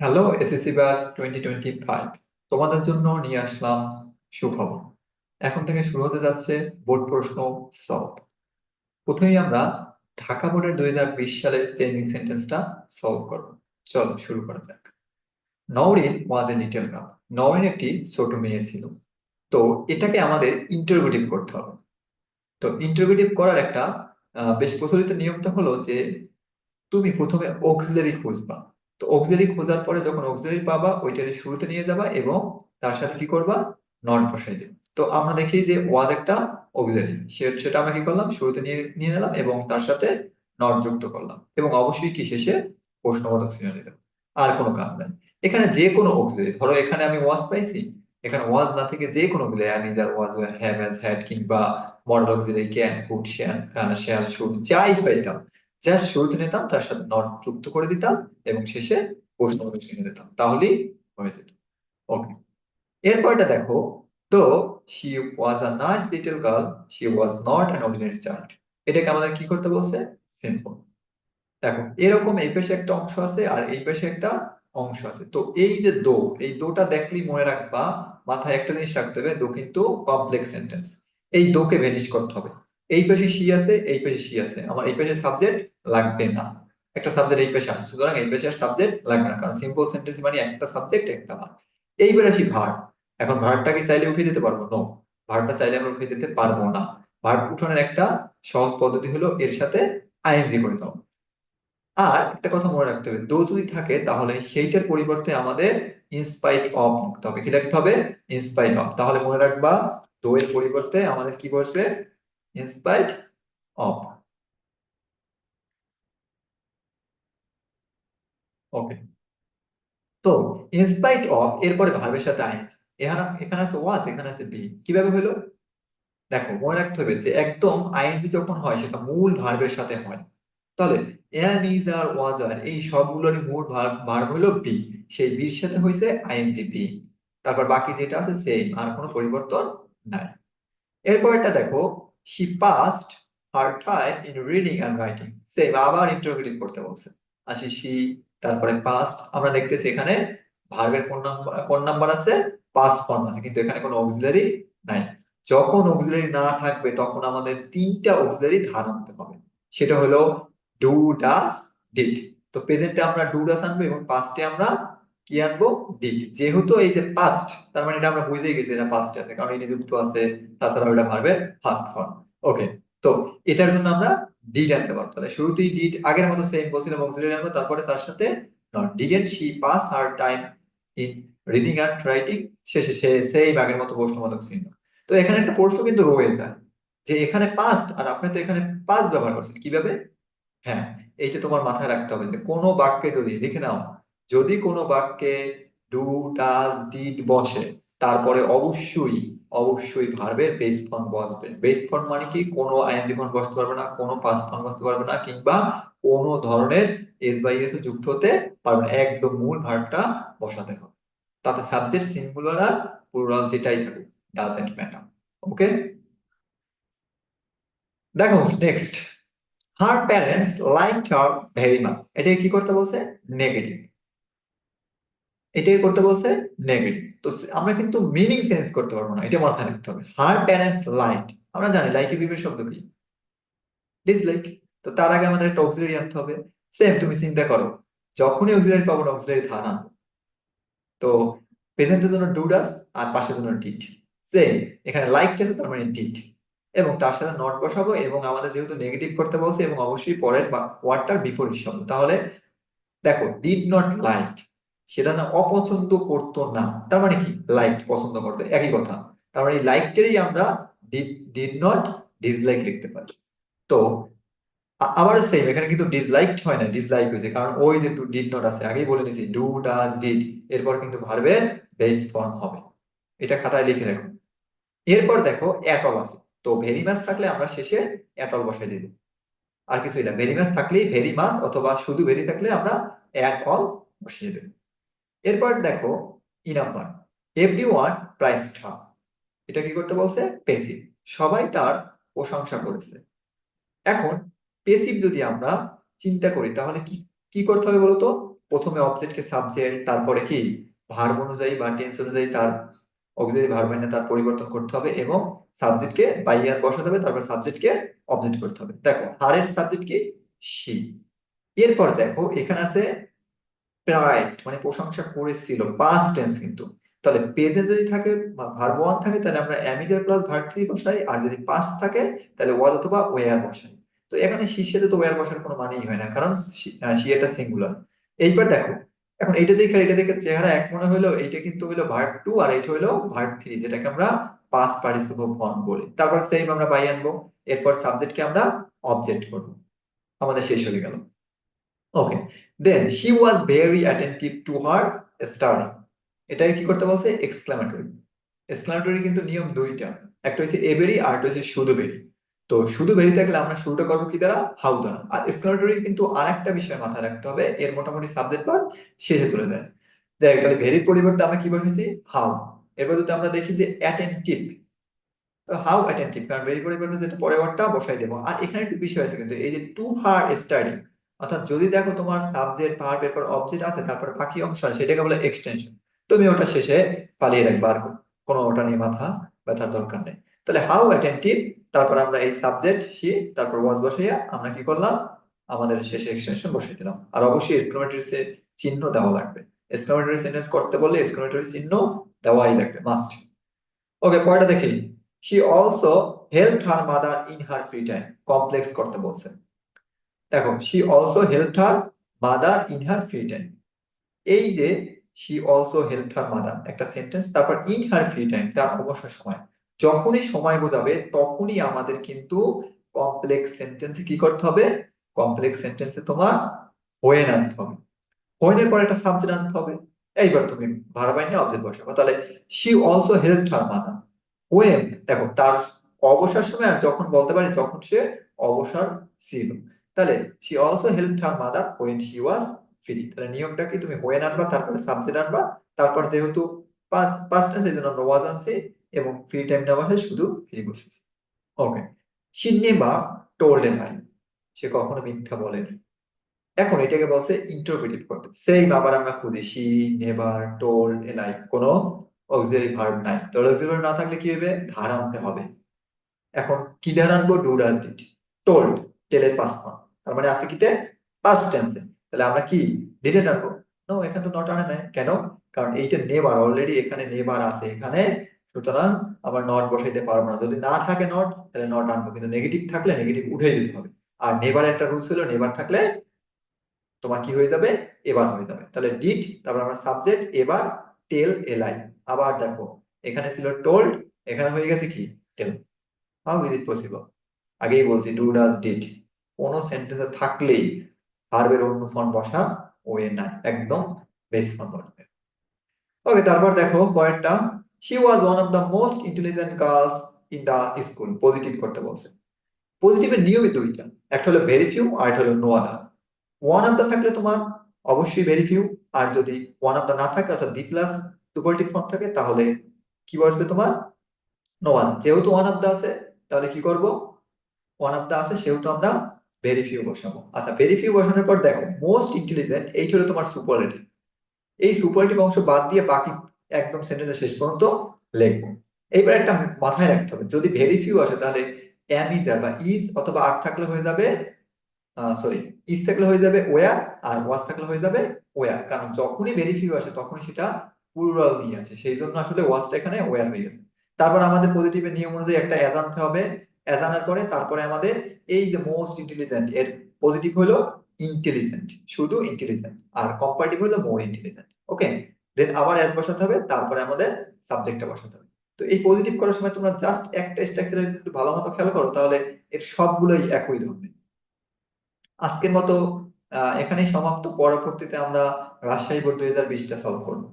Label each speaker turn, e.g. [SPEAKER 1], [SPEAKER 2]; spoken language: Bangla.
[SPEAKER 1] হ্যালো এসএসসি ব্যাচ 2025, তোমাদের জন্য নিয়ে আসলাম সুখবর। এখন থেকে শুরু হতে যাচ্ছে বোর্ড প্রশ্ন সলভ। প্রথমেই আমরা ঢাকা বোর্ডের 2020 সালের চেঞ্জিং সেন্টেন্সটা সলভ করব। চলো শুরু করা যাক। নওরিন ওয়াজ এ লিটল গার্ল। নওরিন একটি ছোট মেয়ে ছিল। তো এটাকে আমাদের ইন্টারোগেটিভ করতে হবে। তো ইন্টারোগেটিভ করার একটা বেশ প্রচলিত নিয়মটা হলো যে তুমি প্রথমে অক্সিলারি খুঁজবা। তো অক্সিলারি খোঁজার পরে যখন অক্সিলারি পাবা ওইটারে শুরুতে নিয়ে যাবা এবং তার সাথে কি করবা, নট বসাই দেবে। তো আমরা দেখি যে ওয়াজ একটা অক্সিলারি, সেটা আমরা কি করলাম, শুরুতে নিয়ে নিয়ে নিলাম এবং তার সাথে নট যুক্ত করলাম এবং অবশ্যই কি শেষে প্রশ্নবোধক চিহ্ন দিলাম। আর কোনো কাজ নাই। এখানে যে কোনো অক্সিলারি, ধরো এখানে আমি ওয়াজ পাইছি, এখানে ওয়াজ না থেকে যে কোনো অক্সিলারি, আমি যার ওয়াজ, হ্যাভ, হ্যাজ, হ্যাড কিংবা modal auxiliary can, could, shall, should, যাই পাইতাম, জাস্ট শুরুতে নিতাম, তার সাথে নট যুক্ত করে দিতাম এবং শেষে প্রশ্নবোধক চিহ্ন দিতাম, তাহলেই হয়ে যেত। ওকে, এরপরটা দেখো। তো she was a nice little girl, she was not an ordinary child. এটাকে আমাদের কি করতে বলছে? সিম্পল। দেখো এরকম এই পাশে একটা অংশ আছে আর এই পাশে একটা অংশ আছে। তো এই যে দো, এই দোটা দেখলেই মনে রাখবা, মাথায় একটা জিনিস রাখতে হবে, দো কিন্তু কমপ্লেক্স সেন্টেন্স। এই দোকে ভ্যানিশ করতে হবে। এই পাশে সি আছে, এই পাশে সি আছে, আমার এই পাশে সাবজেক্ট লাগবে না। একটা সাবজেক্ট এই পাশে আছে, সুতরাং এই পাশে আর সাবজেক্ট লাগবে না, কারণ সিম্পল সেন্টেন্স মানে একটা সাবজেক্ট একটা মান। এইবার আসি ভার্ব। এখন ভার্বটা কি চাইলে উঠিয়ে দিতে পারবো? নো, ভার্বটা চাইলে আমরা উঠিয়ে দিতে পারবো না। ভার্ব উঠানোর একটা সহজ পদ্ধতি হলো এর সাথে আইএনজি করে দাও। আর একটা কথা মনে রাখতে হবে, দো যদি থাকে তাহলে সেইটার পরিবর্তে আমাদের ইনস্পাইট অফ লিখতে হবে। কি লিখতে হবে? In spite of. তাহলে মনে রাখবা, দো এর পরিবর্তে আমাদের কি বসবে? In spite of. ওকে, তো ইনস্পাইট অফ এরপরে ভার্বের সাথে আইএনজি। এখানে এখানে আছে ওয়াজ, এখানে আছে বি, কিভাবে হলো? দেখো মনে রাখতে হবে যে একদম আইএনজি যখন হয় সেটা মূল ভার্বের সাথে হয়। তাহলে এম, ইজ, আর, ওয়াজ, আর এই সবগুলোরই মূল ভার্ব হলো বি। সেই বির সাথে হয়েছে আইএনজি বি। তারপর বাকি যেটা আছে সেম, আর কোনো পরিবর্তন নাই। এরপর একটা দেখো, she passed her time in reading and writing. Same, আবার ইন্টারোগেটিভ করতে বলছে। আসি শি, তারপরে পাস্ট। আমরা দেখতেছি এখানে ভার্বের কোন নাম্বার আছে? পাস্ট ফর্ম আছে, কিন্তু এখানে কোনো অক্সিলারি নাই। যখন অক্সিলারি না থাকবে তখন আমাদের তিনটা অক্সিলারি ধার আনতে হবে। সেটা হলো ডু, ডাস, ডিড। তো প্রেজেন্টে আমরা ডু ডাস আনবো এবং পাস্টে আমরা কি আনবো? ডিড। যেহেতু এই যে পাস্ট, তার মানে এটা আমরা বুঝেই গেছি এটা পাস্ট আছে, কারণ এটি যুক্ত আছে, তাছাড়া ওটা ভার্বের ফার্স্ট ফর্ম। ওকে, তো এটার জন্য আমরা ডিড আনতে পারবো। তাহলে শুরুতেই ডিড, আগের মতো সেম বলছিলাম অক্সিলারি আনবো, তারপরে তার সাথে not. Didn't she pass her time in reading and writing, শেষে সে সেই আগের মতো প্রশ্নবোধক চিহ্ন। তো এখানে একটা প্রশ্ন কিন্তু রয়ে যায় যে এখানে পাস্ট আর আপনি তো এখানে পাস্ট ব্যবহার করছেন কিভাবে? হ্যাঁ, এইটা তোমার মাথায় রাখতে হবে যে কোনো বাক্যে যদি লিখে নাও, যদি কোনো বাক্যে ডু, ডাজ, ডিড বসে, তারপরে অবশ্যই অবশ্যই ভার্বের বেস ফর্ম বসবে। বেস ফর্ম মানে কি? কোনো আইএনজি ফর্ম বসতে পারবে না, কোনো পাস্ট ফর্ম বসতে পারবে না, কিংবা কোনো ধরনের এস বাই এস যুক্ত হতে পারবে না। একদম মূল ভার্বটা বসাতে হবে। তাতে সাবজেক্ট সিঙ্গুলার আর প্লুরাল যেটাই থাকুক, ডাজেন্ট ম্যাটার। ওকে, দেখো next, her parents liked her very much. এটাকে কি করতে বলছে? নেগেটিভ। এটাকে করতে বলছে নেগেটিভ। তো আমরা কিন্তু মিনিং চেঞ্জ করতে পারবো না, এটা মাথায় রাখতে হবে। হার প্যারেন্টস লাইক, আমরা জানি লাইকের বিপরীত শব্দ কি? ডিসলাইক। তো তার আগে আমাদের একটা অক্সিলারি আনতে হবে। সেম, তুমি চিন্তা করো, যখনই অক্সিলারি পাবো না অক্সিলারি ধার আনবো। তো প্রেজেন্টের জন্য ডু ডাস আর পাশের জন্য ডিড। সেম, এখানে লাইক আছে তার মানে ডিড, এবং তার সাথে নট বসাবো এবং আমাদের যেহেতু নেগেটিভ করতে বলছে এবং অবশ্যই পরের ওয়ার্ডটার বিপরীত শব্দ। তাহলে দেখো, ডিড নট লাইক, সেটা না অপছন্দ করতো না, তার মানে কি? লাইক পছন্দ করতো, একই কথা। তার মানে লাইকটারই আমরা ডিড নট ডিসলাইক লিখতে পারি। তো আবার সেম, এখানে কিন্তু ডিসলাইক হয় না, ডিসলাইক হয়েছে, কারণ ওই যে ডিড নট আছে, আগেই বলে নিছি ডু, ডাজ, ডিড, এরপর কিন্তু ভার্বের বেস ফর্ম হবে। এটা খাতায় লিখে রাখো। এরপর দেখো অ্যাটল আছে। তো ভেরি মাছ থাকলে আমরা শেষে অ্যাটল বসাই দিব। আর কিছুই না, ভেরি মাছ থাকলেই ভেরি মাছ, অথবা শুধু ভেরি থাকলে আমরা অ্যাট অল বসিয়ে দেব। এরপর দেখো E number, every one praised her. এটা কি করতে বলছে? পেসিভ। সবাই তার প্রশংসা করেছে। এখন পেসিভ যদি আমরা চিন্তা করি তাহলে কি কি করতে হবে বলতো? প্রথমে অবজেক্টকে সাবজেক্ট, তারপরে কি ভার্ব অনুযায়ী বা টেন্স অনুযায়ী তার অক্সিলারি ভার্ব এনে তার পরিবর্তন করতে হবে এবং সাবজেক্টকে বাই আর বসাতে হবে, তারপর সাবজেক্টকে অবজেক্ট করতে হবে। দেখো হারের সাবজেক্ট কি শি। এরপর দেখো এখানে আছে প্রাইসড, মানে প্রশংসা করেছিল, পাস্ট টেন্স কিন্তু। তাহলে পেজে যদি থাকে ভার্ব ওয়ান থাকে তাহলে আমরা অ্যামিজার প্লাস ভার্ব থ্রি বসাই, আর যদি পাস্ট থাকে তাহলে ওয়াজ অথবা ওয়ার বসাই। তো এখানে শীর্ষে তো ওয়ার বসার কোনো মানেই হয় না, কারণ সি এটা সিঙ্গুলার। এইবার দেখো, এখন এইটা দেখে আর এটা দেখে চেহারা এক মনে হলো, এইটা কিন্তু হলো ভার্ব টু আর এইটা হলো ভার্ব থ্রি, যেটাকে আমরা পাস্ট পার্টিসিপল ফর্ম বলি। তারপর সেম আমরা বাই আনবো, এরপর সাবজেক্টকে আমরা অবজেক্ট করবো। আমাদের শেষ হয়ে গেল। Okay, then she was very attentive to her study. এটাকে কি করতে বলছে? এক্সক্লামেটরি। এক্সক্লামেটরি কিন্তু নিয়ম দুইটা, একটা হচ্ছে এভেরি আর একটা হচ্ছে শুধু ভেরি। তো শুধু ভেরি থাকলে আমরা শুরুটা করবো কি দ্বারা? হাউ দ্বারা। আর এক্সক্লামেটরি কিন্তু আরেকটা বিষয় মাথায় রাখতে হবে, এর মোটামুটি সাবজেক্ট পার্ট শেষে চলে যায়। দেখ তাহলে ভেরির পরিবর্তে আমরা কি বসেছি? হাউ। এরপর যদি আমরা দেখি যে অ্যাটেন্টিভ, তো হাউ অ্যাটেন্টিভ, কারণ ভেরি পরিবর্তে যেটা পরের ওয়ার্ডটা বসাই দেবো। আর এখানে একটু বিষয় আছে কিন্তু, এই যে টু হার স্টাডি, অর্থাৎ যদি দেখো তোমার সাবজেক্ট ভার্ব এরপর অবজেক্ট আছে তারপর বাকি অংশ আছে, সেটাকে বলে এক্সটেনশন। তুমি ওটা শেষে ফালিয়ে রাখবে, আর কোনো ওটা নিয়ে মাথা ব্যথার দরকার নেই। তাহলে হাউ অ্যাটেন্টিভ, তারপর আমরা এই সাবজেক্ট সি, তারপর ওয়াজ বসাইয়া আমরা কি করলাম? আমাদের শেষে এক্সটেনশন বসিয়ে দিলাম। আর অবশ্যই এক্সক্লেমেটরি চিহ্ন দেওয়া লাগবে। এক্সক্লেমেটরি সেন্টেন্স করতে বললে এক্সক্লেমেটরি চিহ্ন দেওয়াই লাগবে, মাস্ট। ওকে, পরেরটা দেখি। She also helped her mother in her free time. Complex করতে বলছে। দেখো she also helped her mother in her free time, এই যে she also helped her mother একটা সেন্টেন্স, তারপর ইন হার ফ্রি টাইম তার অবসর সময়। যখনই সময় বোঝাবে তখনই আমাদের কিন্তু কমপ্লেক্স সেন্টেন্সে কি করতে হবে? কমপ্লেক্স সেন্টেন্সে তোমার হয়ে আনতে হবে। হোয়েনের পর একটা সাবজেক্ট আনতে হবে। এইবার তুমি ভার্ব আইনে অবজেক্ট বসাবো। তাহলে she also helped her mother when, দেখো তার অবসর সময়, আর যখন বলতে পারি যখন সে অবসর ছিল। তাহলে she also helped her mother when she was free. তাহলে নিয়মটা কি? তুমি ওয়েন আনবা, তারপরে সাবজেক্ট আনবা, তারপর যেহেতু পাস্ট টেন্স এই জন্য আমরা ওয়াজ আনছি, এবং ফ্রি টাইম না বসে শুধু ফ্রি বসেছি। ওকে, শি নেভার টোল্ড এ লাই, সে কখনো মিথ্যা বলেনি। এখন এটাকে বলছে ইন্টারপ্রেটিভ করতে। সেম আবার আমরা খুঁজি, শি নেভার টোল্ড এ লাই, কোনো অক্সিলারি ভার্ব নাই। তো অক্সিলারি ভার্ব না থাকলে কি হবে? ধারা আনতে হবে। এখন কি ধারা আনবো? Do does did. টোল্ড, টেলের পাস্ট ফর্ম, তার মানে আছে কিতে? পাস্ট টেন্সে। তাহলে আমরা কি ডিডেন্ট আনবো? নো, এখানে তো নট আনে নাই। কেন? কারণ এইটা নেভার, অলরেডি এখানে নেভার আছে এখানে, সুতরাং আবার নট বসাইতে পারবো না। যদি না থাকে নট তাহলে নট আনবো, কিন্তু নেগেটিভ থাকলে নেগেটিভ উঠাই দিতে হবে। আর নেভার একটা রুলস হলো, নেভার থাকলে তোমার কি হয়ে যাবে? এবার হয়ে যাবে। তাহলে ডিড, তারপর আমরা সাবজেক্ট, এবার টেল এলাই। আবার দেখো এখানে ছিল টোল্ড, এখানে হয়ে গেছে কি? Tell. How is it possible? আগেই বলছি ডু ডাজ ডিড কোন সেন্টেন্সে থাকলেই ভার্বের অন্য ফর্ম বসা ওয়ে নাই, একদম বেস ফর্ম বসবে। ওকে, তারপর দেখো পয়েন্টটা, she was one of the most intelligent girls in the school. Positive করতে বলছে। পজিটিভের নিয়মই দুইটা, একটা হলো ভেরি ফিউ আর একটা হলো no other. One of the থাকলে তোমার অবশ্যই ভেরি ফিউ, আর যদি ওয়ান অফ দা না থাকে অর্থাৎ বি প্লাস সুপারটিভ ফর্ম থাকে তাহলে কি বসবে তোমার? No one. যেহেতু ওয়ান অফ দা আছে তাহলে কি করব? ওয়ান অফ দা আছে সেহেতু আমরা ভেরি ফিউ বসাবো। আচ্ছা, ভেরি ফিউ বসানোর পর দেখো মোস্ট ইন্টেলিজেন্ট, এইটা হলো তোমার সুপারলেটিভ। এই সুপারলেটিভ অংশ বাদ দিয়ে বাকি একদম সেন্টেন্সের শেষ পর্যন্ত লিখবো। এইবার একটা মাথায় রাখতে হবে, যদি ভেরি ফিউ আসে তাহলে এম ইজ বা ইজ অথবা আর থাকলে হয়ে যাবে, সরি, ইজ থাকলে হয়ে যাবে ওয়ার, আর ওয়াজ থাকলে হয়ে যাবে ওয়ার। কারণ যখনই ভেরি ফিউ আসে তখনই সেটা প্লুরাল নিয়ে আসে, সেই জন্য আসলে ওয়াজটা এখানে ওয়ার হয়ে গেছে। তারপর আমাদের পজিটিভের নিয়ম অনুযায়ী একটা অ্যাজ আনতে হবে। অ্যাজ আনার পরে তারপরে আমাদের এই যে মোস্ট ইন্টেলিজেন্ট, এর পজিটিভ হলো ইন্টেলিজেন্ট, শুধু ইন্টেলিজেন্ট, আর কম্পারেটিভ হলো মোর ইন্টেলিজেন্ট। ওকে, দেন আবার অ্যাজ বসাতে হবে, তারপরে আমাদের সাবজেক্টটা বসাতে হবে। তো এই পজিটিভ করার সময় তোমরা জাস্ট একটা স্ট্রাকচারে একটু ভালো মতো খেয়াল করো, তাহলে এর সবগুলোই একই ধরনের। আজকের মতো এখানেই সমাপ্ত। পরবর্তীতে আমরা রাজশাহী বোর্ড 2020টা সলভ করবো।